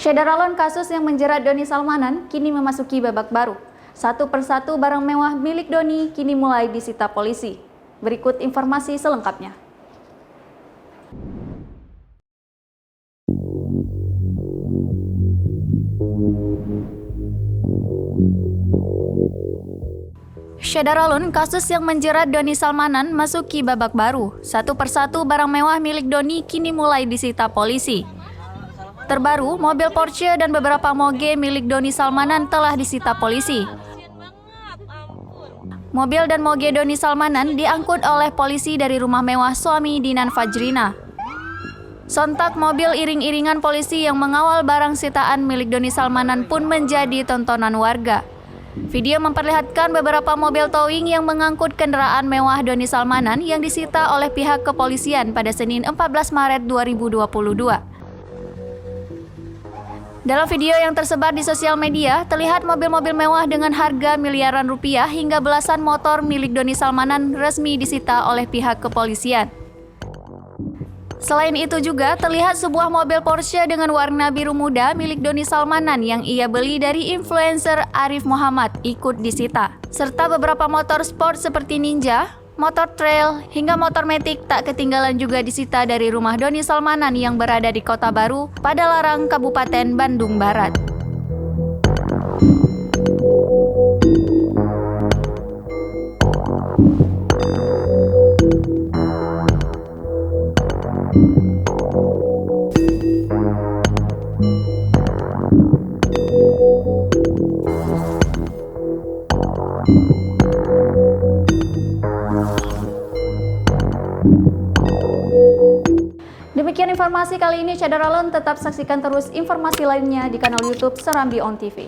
Syederalon kasus yang menjerat Doni Salmanan kini memasuki babak baru. Satu persatu barang mewah milik Doni kini mulai disita polisi. Berikut informasi selengkapnya. Syederalon kasus yang menjerat Doni Salmanan masuki babak baru. Satu persatu barang mewah milik Doni kini mulai disita polisi. Terbaru, mobil Porsche dan beberapa moge milik Doni Salmanan telah disita polisi. Mobil dan moge Doni Salmanan diangkut oleh polisi dari rumah mewah suami Dinan Fajrina. Sontak mobil iring-iringan polisi yang mengawal barang sitaan milik Doni Salmanan pun menjadi tontonan warga. Video memperlihatkan beberapa mobil towing yang mengangkut kendaraan mewah Doni Salmanan yang disita oleh pihak kepolisian pada Senin 14 Maret 2022. Dalam video yang tersebar di sosial media, terlihat mobil-mobil mewah dengan harga miliaran rupiah hingga belasan motor milik Doni Salmanan resmi disita oleh pihak kepolisian. Selain itu juga terlihat sebuah mobil Porsche dengan warna biru muda milik Doni Salmanan yang ia beli dari influencer Arif Muhammad ikut disita, serta beberapa motor sport seperti Ninja, motor trail, hingga motor metik tak ketinggalan juga disita dari rumah Doni Salmanan yang berada di Kota Baru, Padalarang, Kabupaten Bandung Barat. Demikian informasi kali ini, Syederalon. Tetap saksikan terus informasi lainnya di kanal YouTube Serambi On TV.